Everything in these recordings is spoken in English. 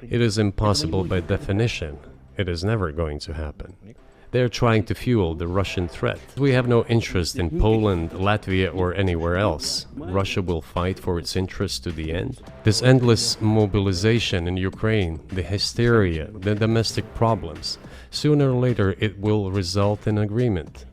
It is impossible by definition. It is never going to happen. They are trying to fuel the Russian threat. We have no interest in Poland, Latvia, or anywhere else. Russia will fight for its interests to the end. This endless mobilization in Ukraine, the hysteria, the domestic problems, sooner or later it will result in agreement.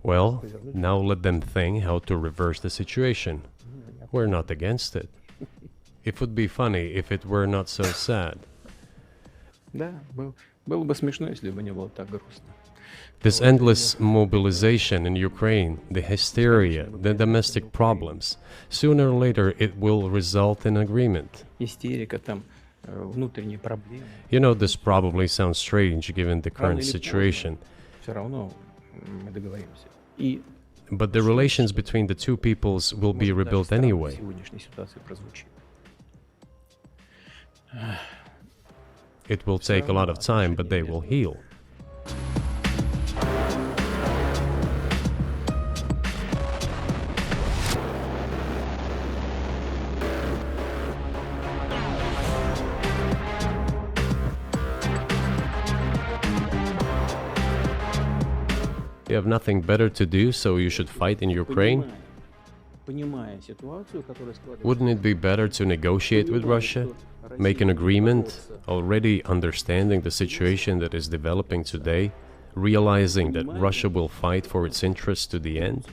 Well, now let them think how to reverse the situation. We're not against it. It would be funny if it were not so sad. This endless mobilization in Ukraine, the hysteria, the domestic problems, sooner or later it will result in agreement. You know, this probably sounds strange given the current situation. But the relations between the two peoples will be rebuilt anyway. It will take a lot of time, but they will heal. You have nothing better to do, so you should fight in Ukraine? Wouldn't it be better to negotiate with Russia, make an agreement, already understanding the situation that is developing today, realizing that Russia will fight for its interests to the end?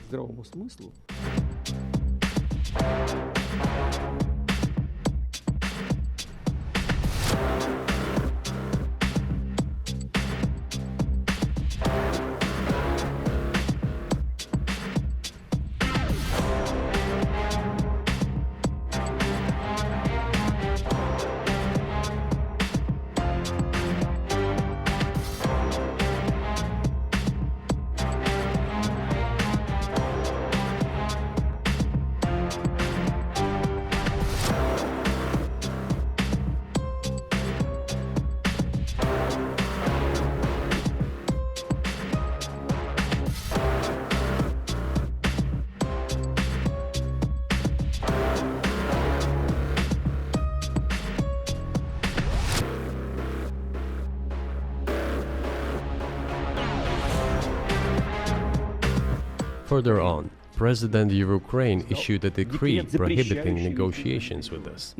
Further on, President of Ukraine issued a decree prohibiting negotiations with us.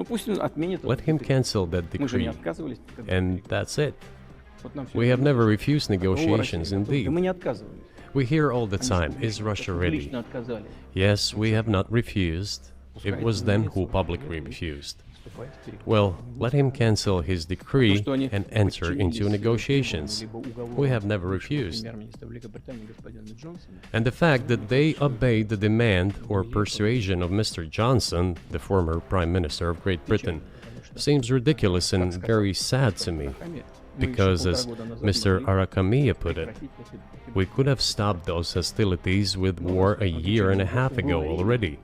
Let him cancel that decree, and that's it. We have never refused negotiations, indeed. We hear all the time, is Russia ready? Yes, we have not refused. It was them who publicly refused. Well, let him cancel his decree and enter into negotiations. We have never refused. And the fact that they obeyed the demand or persuasion of Mr. Johnson, the former Prime Minister of Great Britain, seems ridiculous and very sad to me. Because, as Mr. Arakamiya put it, we could have stopped those hostilities with war a year and a half ago already.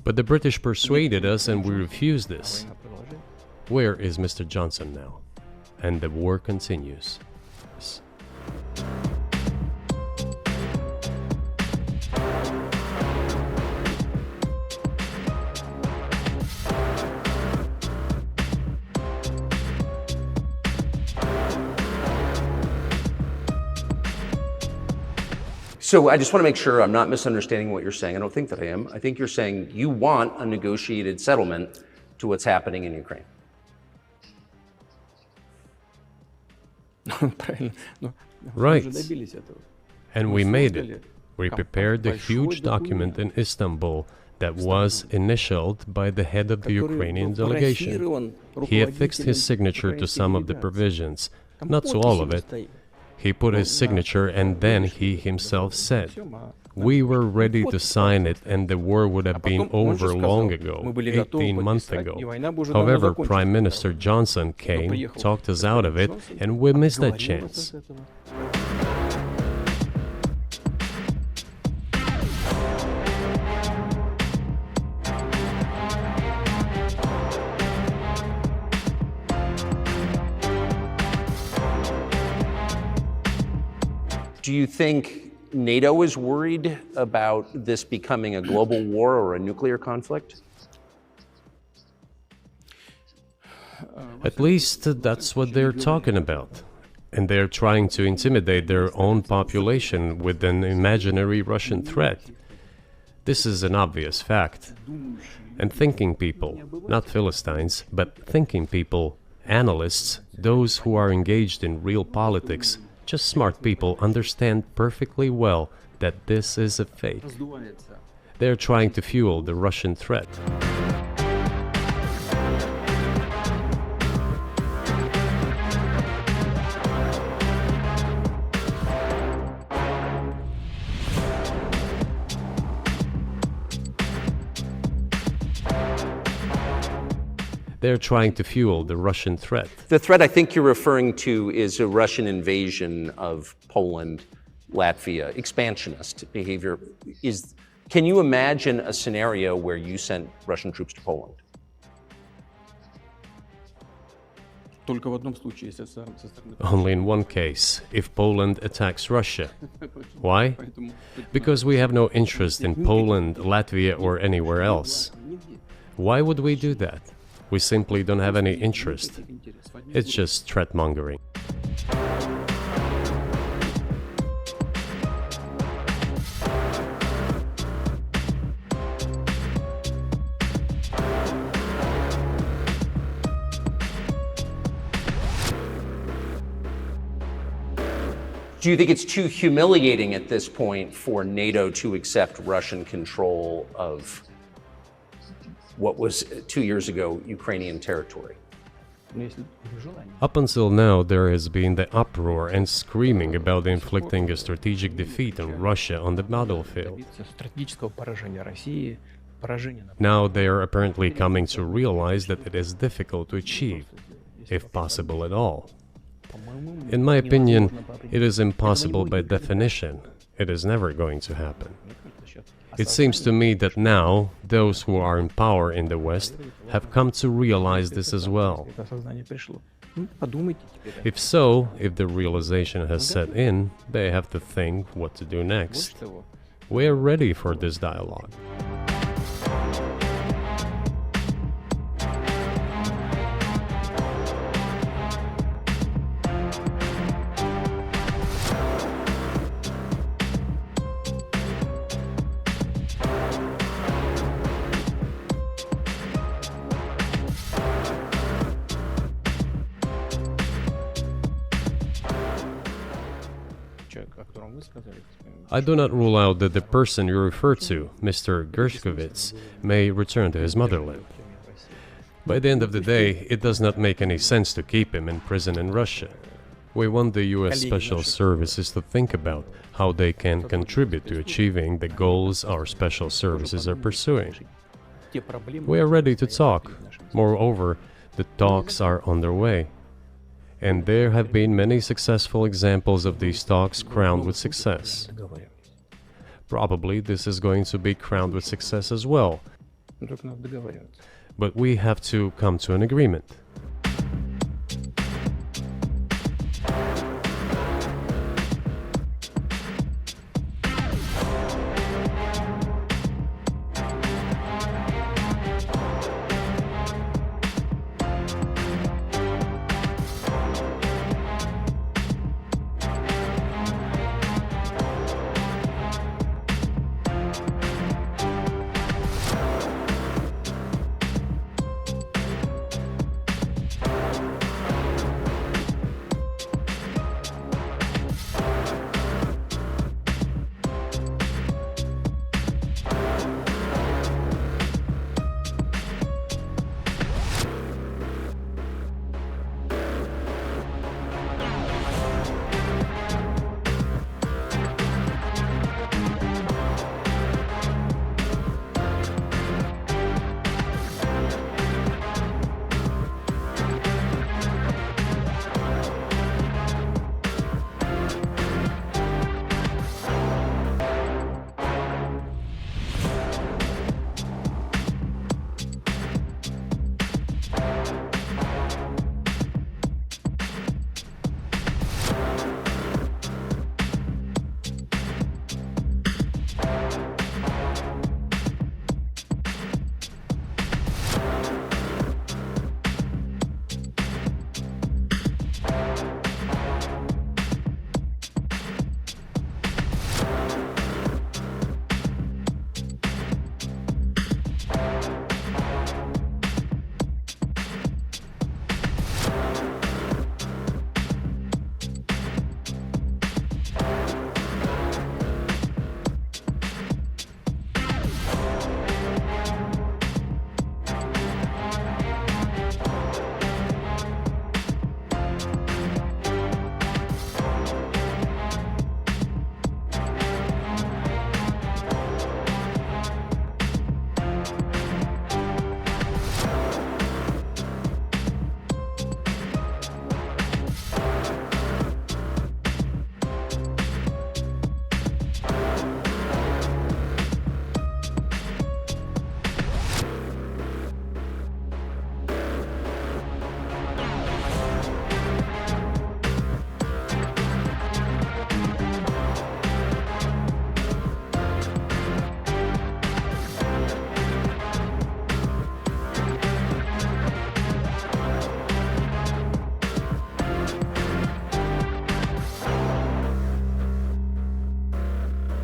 But the British persuaded us and we refused this. Where is Mr. Johnson now? And the war continues. So I just want to make sure I'm not misunderstanding what you're saying. I don't think that I am. I think you're saying you want a negotiated settlement to what's happening in Ukraine. Right. And we made it. We prepared a huge document in Istanbul that was initialed by the head of the Ukrainian delegation. He affixed his signature to some of the provisions, not to all of it. He put his signature and then he himself said, "We were ready to sign it and the war would have been over long ago, 18 months ago. However, Prime Minister Johnson came, talked us out of it, and we missed that chance." Do you think NATO is worried about this becoming a global war or a nuclear conflict? At least that's what they're talking about. And they're trying to intimidate their own population with an imaginary Russian threat. This is an obvious fact. And thinking people, not Philistines, but thinking people, analysts, those who are engaged in real politics, just smart people understand perfectly well that this is a fake. They're trying to fuel the Russian threat. They're trying to fuel the Russian threat. The threat I think you're referring to is a Russian invasion of Poland, Latvia, expansionist behavior. Can you imagine a scenario where you sent Russian troops to Poland? Only in one case, if Poland attacks Russia. Why? Because we have no interest in Poland, Latvia, or anywhere else. Why would we do that? We simply don't have any interest. It's just threat-mongering. Do you think it's too humiliating at this point for NATO to accept Russian control of what was 2 years ago Ukrainian territory? Up until now, there has been the uproar and screaming about inflicting a strategic defeat on Russia on the battlefield. Now they are apparently coming to realize that it is difficult to achieve, if possible at all. In my opinion, it is impossible by definition. It is never going to happen. It seems to me that now, those who are in power in the West have come to realize this as well. If so, if the realization has set in, they have to think what to do next. We are ready for this dialogue. I do not rule out that the person you refer to, Mr. Gershkovits, may return to his motherland. By the end of the day, it does not make any sense to keep him in prison in Russia. We want the US Special Services to think about how they can contribute to achieving the goals our special services are pursuing. We are ready to talk. Moreover, the talks are underway. And there have been many successful examples of these talks crowned with success. Probably this is going to be crowned with success as well. But we have to come to an agreement.